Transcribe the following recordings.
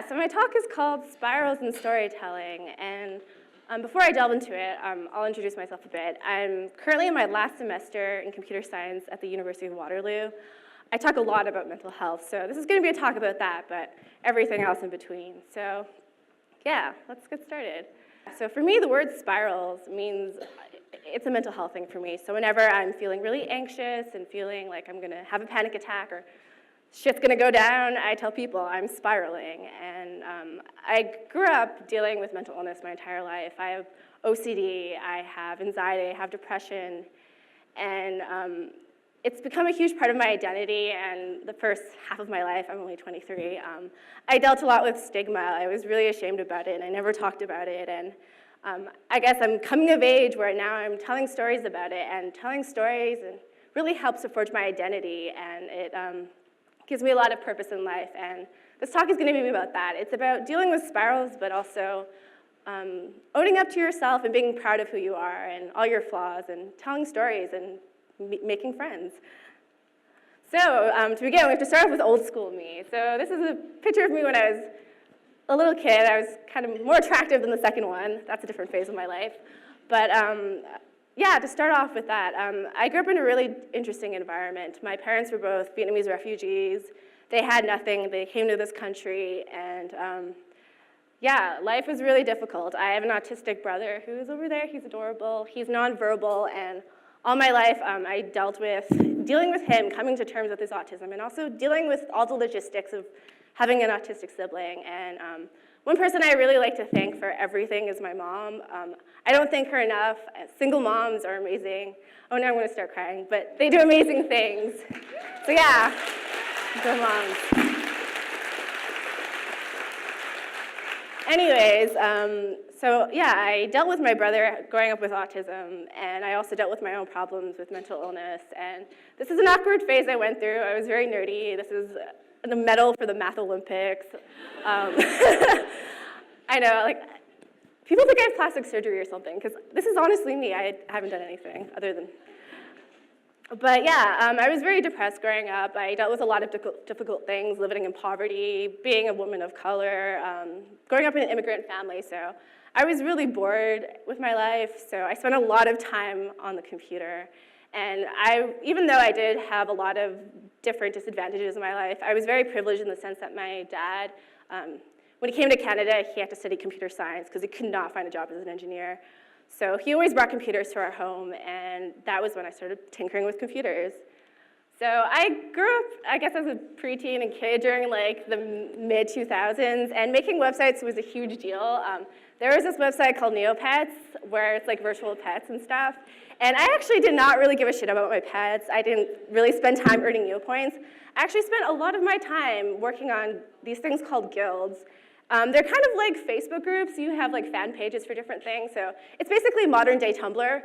So my talk is called Spirals in Storytelling, and before I delve into it, I'll introduce myself a bit. I'm currently in my last semester in computer science at the University of Waterloo. I talk a lot about mental health, so this is going to be a talk about that, but everything else in between. So yeah, let's get started. So for me, the word spirals means it's a mental health thing for me. So whenever I'm feeling really anxious and feeling like I'm going to have a panic attack or shit's going to go down, I tell people I'm spiraling. And I grew up dealing with mental illness my entire life. I have OCD, I have anxiety, I have depression, and it's become a huge part of my identity. And the first half of my life, I'm only 23, I dealt a lot with stigma. I was really ashamed about it, and I never talked about it. And I guess I'm coming of age where now I'm telling stories about it, and telling stories and really helps to forge my identity, and it gives me a lot of purpose in life. And this talk is going to be about that. It's about dealing with spirals, but also owning up to yourself and being proud of who you are and all your flaws, and telling stories and making friends. So to begin, we have to start off with old school me. So this is a picture of me when I was a little kid. I was kind of more attractive than the second one. That's a different phase of my life. But yeah, to start off with that, I grew up in a really interesting environment. My parents were both Vietnamese refugees. They had nothing. They came to this country, and yeah, life was really difficult. I have an autistic brother who's over there. He's adorable. He's nonverbal, and all my life I dealt with dealing with him, coming to terms with his autism, and also dealing with all the logistics of having an autistic sibling. And one person I really like to thank for everything is my mom. I don't thank her enough. Single moms are amazing. Oh, now I'm going to start crying, but they do amazing things. So yeah, good moms. Anyways, so yeah, I dealt with my brother growing up with autism, and I also dealt with my own problems with mental illness. And this is an awkward phase I went through. I was very nerdy. This is the medal for the Math Olympics. I know, like, people think I have plastic surgery or something, because this is honestly me. I haven't done anything other than. But yeah, I was very depressed growing up. I dealt with a lot of difficult things, living in poverty, being a woman of color, growing up in an immigrant family. So I was really bored with my life, so I spent a lot of time on the computer. And even though I did have a lot of different disadvantages in my life, I was very privileged in the sense that my dad, when he came to Canada, he had to study computer science because he could not find a job as an engineer. So he always brought computers to our home, and that was when I started tinkering with computers. So I grew up, I guess, as a preteen and kid during like the mid-2000s, and making websites was a huge deal. There was this website called Neopets, where it's like virtual pets and stuff. And I actually did not really give a shit about my pets. I didn't really spend time earning Neopoints. I actually spent a lot of my time working on these things called guilds. They're kind of like Facebook groups. You have like fan pages for different things. So it's basically modern day Tumblr.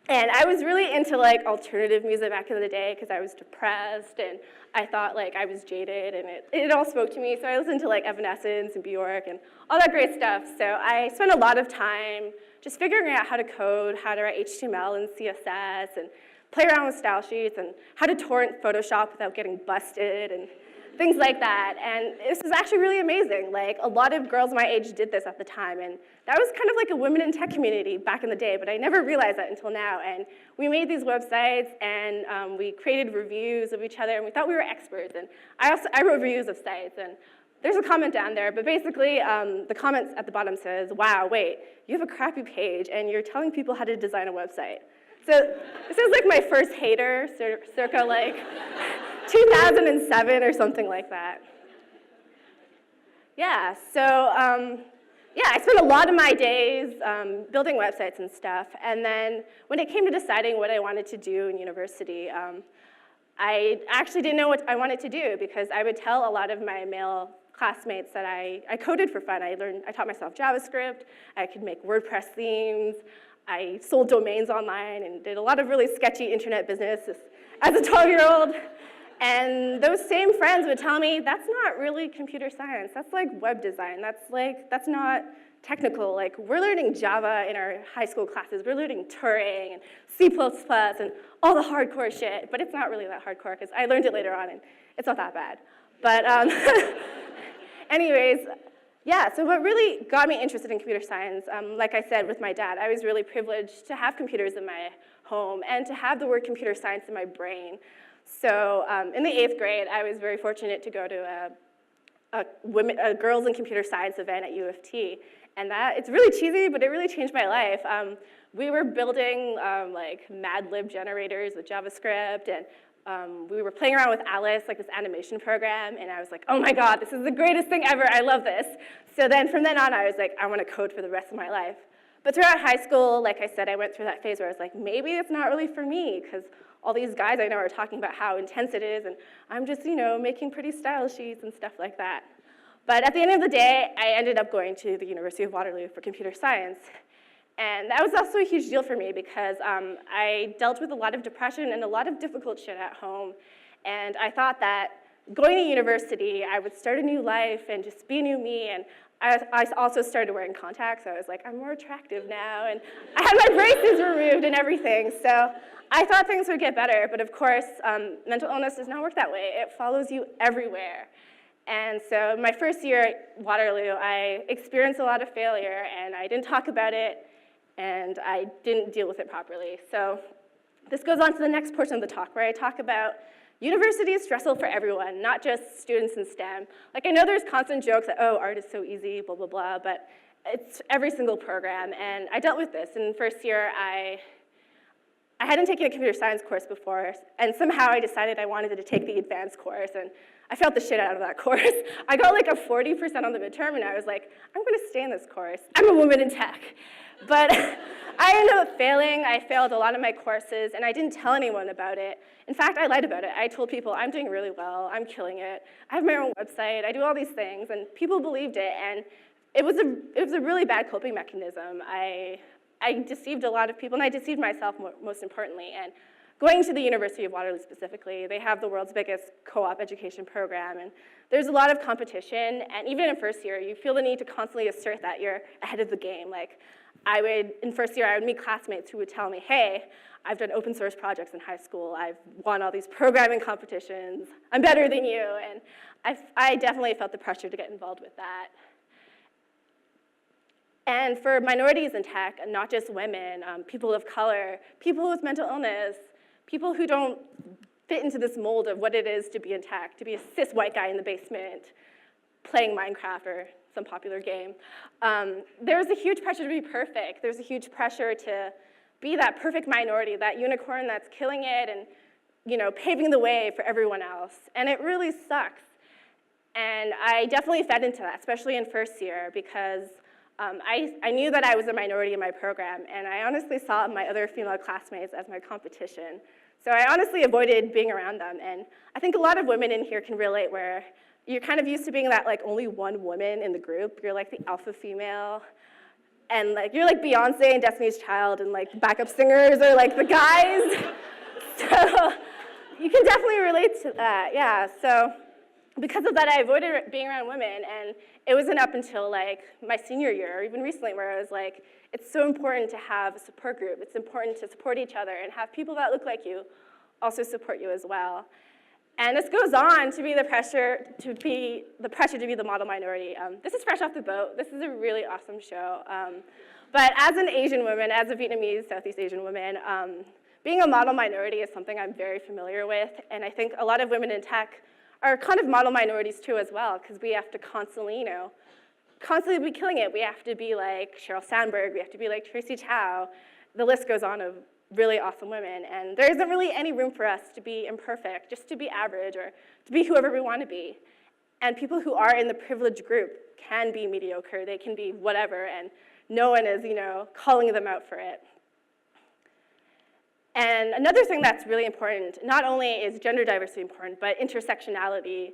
And I was really into like alternative music back in the day because I was depressed and I thought like I was jaded, and it all spoke to me. So I listened to like Evanescence and Bjork and all that great stuff. So I spent a lot of time just figuring out how to code, how to write HTML and CSS, and play around with style sheets, and how to torrent Photoshop without getting busted, and things like that. And this is actually really amazing. Like, a lot of girls my age did this at the time, and that was kind of like a women in tech community back in the day, but I never realized that until now. And we made these websites, and we created reviews of each other, and we thought we were experts. And I wrote reviews of sites, and there's a comment down there, but basically the comment at the bottom says, wow, wait, you have a crappy page, and you're telling people how to design a website. So this is like my first hater, circa like 2007 or something like that. Yeah, so yeah, I spent a lot of my days building websites and stuff, and then when it came to deciding what I wanted to do in university, I actually didn't know what I wanted to do, because I would tell a lot of my male classmates that I coded for fun. I taught myself JavaScript, I could make WordPress themes, I sold domains online and did a lot of really sketchy internet business as a 12-year-old. And those same friends would tell me, that's not really computer science, that's like web design, that's not technical. Like, we're learning Java in our high school classes, we're learning Turing and C++ and all the hardcore shit, but it's not really that hardcore, because I learned it later on and it's not that bad. But Anyways, yeah, so what really got me interested in computer science, like I said with my dad, I was really privileged to have computers in my home and to have the word computer science in my brain. So in the 8th grade, I was very fortunate to go to a girls in computer science event at U of T. And it's really cheesy, but it really changed my life. We were building like Mad Lib generators with JavaScript, and we were playing around with Alice, like this animation program, and I was like, oh my God, this is the greatest thing ever, I love this. So then from then on, I was like, I want to code for the rest of my life. But throughout high school, like I said, I went through that phase where I was like, maybe it's not really for me, because all these guys I know are talking about how intense it is, and I'm just, making pretty style sheets and stuff like that. But at the end of the day, I ended up going to the University of Waterloo for computer science. And that was also a huge deal for me because I dealt with a lot of depression and a lot of difficult shit at home. And I thought that going to university, I would start a new life and just be a new me. And I also started wearing contacts. So I was like, I'm more attractive now. And I had my braces removed and everything. So I thought things would get better. But of course, mental illness does not work that way. It follows you everywhere. And so my first year at Waterloo, I experienced a lot of failure, and I didn't talk about it, and I didn't deal with it properly. So this goes on to the next portion of the talk, where I talk about university is stressful for everyone, not just students in STEM. Like, I know there's constant jokes that, oh, art is so easy, blah, blah, blah, but it's every single program, and I dealt with this. In first year, I hadn't taken a computer science course before, and somehow I decided I wanted to take the advanced course, and I failed the shit out of that course. I got like a 40% on the midterm, and I was like, I'm gonna stay in this course. I'm a woman in tech. But I ended up failing. I failed a lot of my courses, and I didn't tell anyone about it. In fact, I lied about it. I told people, I'm doing really well, I'm killing it. I have my own website, I do all these things, and people believed it, and it was a really bad coping mechanism. I deceived a lot of people, and I deceived myself most importantly. And going to the University of Waterloo specifically, they have the world's biggest co-op education program, and there's a lot of competition, and even in first year, you feel the need to constantly assert that you're ahead of the game. Like, in first year, I would meet classmates who would tell me, hey, I've done open source projects in high school, I've won all these programming competitions, I'm better than you, and I definitely felt the pressure to get involved with that. And for minorities in tech, and not just women, people of color, people with mental illness, people who don't fit into this mold of what it is to be in tech, to be a cis white guy in the basement playing Minecraft or some popular game. There was a huge pressure to be perfect. There's a huge pressure to be that perfect minority, that unicorn that's killing it and paving the way for everyone else. And it really sucks. And I definitely fed into that, especially in first year, because I knew that I was a minority in my program, and I honestly saw my other female classmates as my competition. So I honestly avoided being around them, and I think a lot of women in here can relate, where you're kind of used to being that only one woman in the group. You're like the alpha female, and you're like Beyonce and Destiny's Child, and backup singers are like the guys. So you can definitely relate to that, yeah. So because of that, I avoided being around women, and it wasn't up until my senior year, or even recently, where I was like, it's so important to have a support group. It's important to support each other and have people that look like you also support you as well. And this goes on to be the pressure to be the model minority. This is fresh off the boat. This is a really awesome show. But as an Asian woman, as a Vietnamese, Southeast Asian woman, being a model minority is something I'm very familiar with, and I think a lot of women in tech are kind of model minorities too as well, because we have to constantly be killing it. We have to be like Sheryl Sandberg, we have to be like Tracy Chow. The list goes on of really awesome women, and there isn't really any room for us to be imperfect, just to be average, or to be whoever we want to be. And people who are in the privileged group can be mediocre, they can be whatever, and no one is, calling them out for it. And another thing that's really important, not only is gender diversity important, but intersectionality.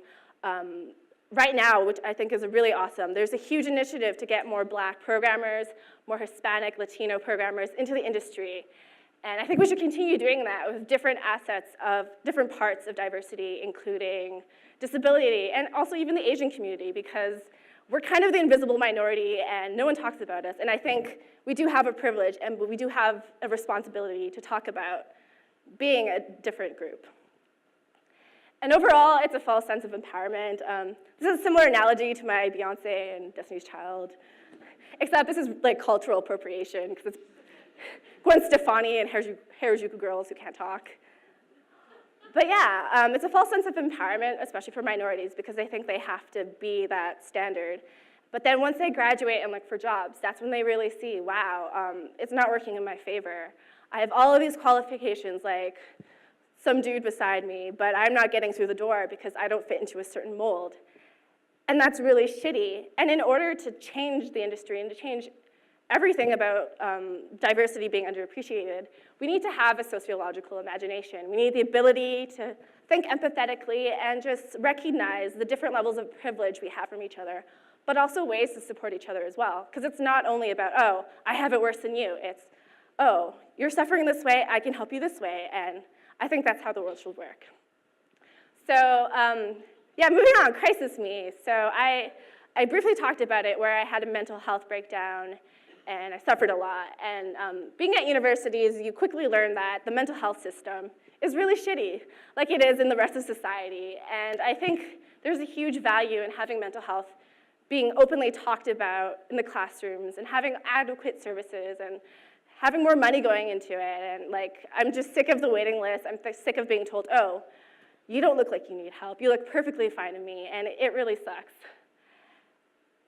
Right now, which I think is really awesome, there's a huge initiative to get more Black programmers, more Hispanic, Latino programmers into the industry. And I think we should continue doing that with different assets of different parts of diversity, including disability, and also even the Asian community, because we're kind of the invisible minority and no one talks about us. And I think we do have a privilege and we do have a responsibility to talk about being a different group. And overall, it's a false sense of empowerment. This is a similar analogy to my Beyonce and Destiny's Child, except this is like cultural appropriation, because it's Gwen Stefani and Harajuku girls who can't talk. But yeah, it's a false sense of empowerment, especially for minorities, because they think they have to be that standard. But then once they graduate and look for jobs, that's when they really see, wow, it's not working in my favor. I have all of these qualifications, like some dude beside me, but I'm not getting through the door because I don't fit into a certain mold. And that's really shitty. And in order to change the industry and to change everything about diversity being underappreciated, we need to have a sociological imagination. We need the ability to think empathetically and just recognize the different levels of privilege we have from each other, but also ways to support each other as well. Because it's not only about, oh, I have it worse than you. It's, oh, you're suffering this way, I can help you this way. And I think that's how the world should work. So yeah, moving on, crisis me. So I briefly talked about it where I had a mental health breakdown and I suffered a lot. And being at universities, you quickly learn that the mental health system is really shitty, like it is in the rest of society. And I think there's a huge value in having mental health being openly talked about in the classrooms and having adequate services and having more money going into it. And like, I'm just sick of the waiting list. I'm sick of being told, oh, you don't look like you need help. You look perfectly fine to me, and it really sucks.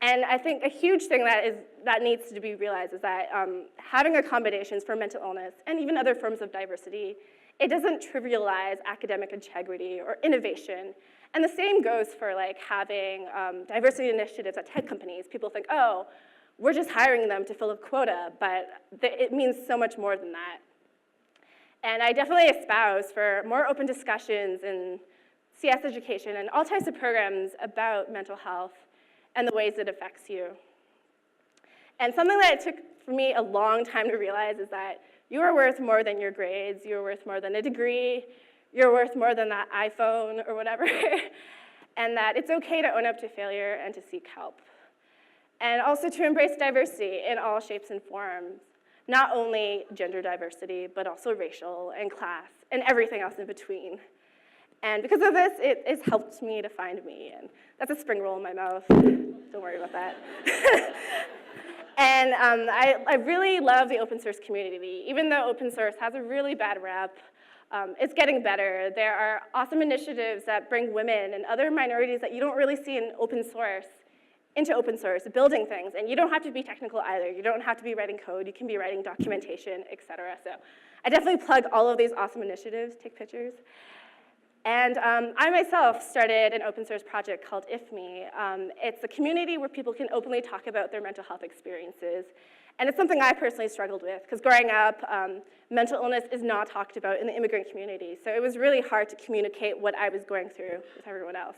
And I think a huge thing that needs to be realized is that having accommodations for mental illness and even other forms of diversity, it doesn't trivialize academic integrity or innovation. And the same goes for like having diversity initiatives at tech companies. People think, oh, we're just hiring them to fill a quota, but it means so much more than that. And I definitely espouse for more open discussions in CS education and all types of programs about mental health and the ways it affects you. And something that it took for me a long time to realize is that you are worth more than your grades, you're worth more than a degree, you're worth more than that iPhone or whatever, and that it's okay to own up to failure and to seek help. And also to embrace diversity in all shapes and forms, not only gender diversity, but also racial and class and everything else in between. And because of this, it has helped me to find me. And that's a spring roll in my mouth. Don't worry about that. And I really love the open source community. Even though open source has a really bad rep, it's getting better. There are awesome initiatives that bring women and other minorities that you don't really see in open source into open source, building things. And you don't have to be technical either. You don't have to be writing code. You can be writing documentation, et cetera. So I definitely plug all of these awesome initiatives, take pictures. And I myself started an open source project called IFME. It's a community where people can openly talk about their mental health experiences. And it's something I personally struggled with, because growing up, mental illness is not talked about in the immigrant community. So it was really hard to communicate what I was going through with everyone else.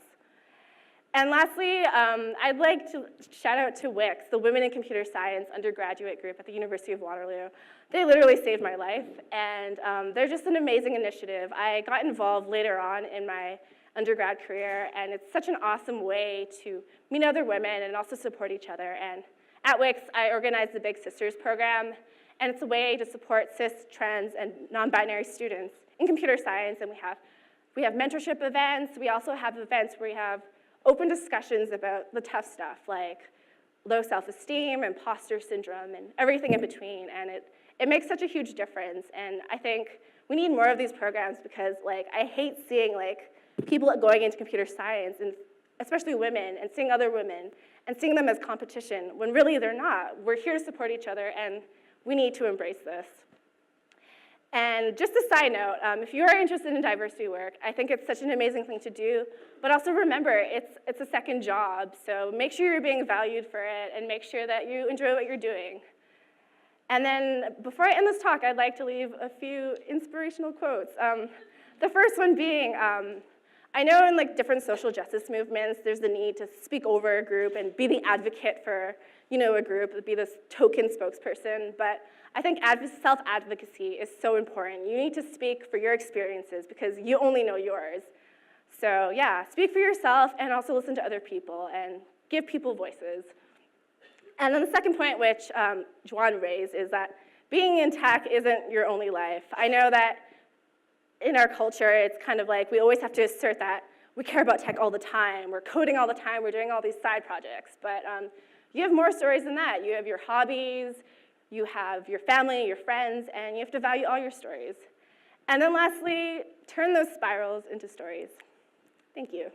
And lastly, I'd like to shout out to WiCS, the Women in Computer Science Undergraduate Group at the University of Waterloo. They literally saved my life, and they're just an amazing initiative. I got involved later on in my undergrad career, and it's such an awesome way to meet other women and also support each other. And at WiCS, I organized the Big Sisters program, and it's a way to support cis, trans, and non-binary students in computer science. And we have mentorship events. We also have events where we have open discussions about the tough stuff, like low self-esteem, imposter syndrome, and everything in between. And it makes such a huge difference. And I think we need more of these programs because like I hate seeing like people going into computer science, and especially women, and seeing other women, and seeing them as competition, when really they're not. We're here to support each other, and we need to embrace this. And just a side note, if you are interested in diversity work, I think it's such an amazing thing to do, but also remember, it's a second job, so make sure you're being valued for it, and make sure that you enjoy what you're doing. And then, before I end this talk, I'd like to leave a few inspirational quotes. The first one being, I know in like different social justice movements, there's the need to speak over a group and be the advocate for a group, be this token spokesperson, but I think self-advocacy is so important. You need to speak for your experiences because you only know yours. So yeah, speak for yourself and also listen to other people and give people voices. And then the second point, which Juan raised, is that being in tech isn't your only life. I know that in our culture, it's kind of like we always have to assert that we care about tech all the time, we're coding all the time, we're doing all these side projects. But you have more stories than that. You have your hobbies, you have your family, your friends, and you have to value all your stories. And then lastly, turn those spirals into stories. Thank you.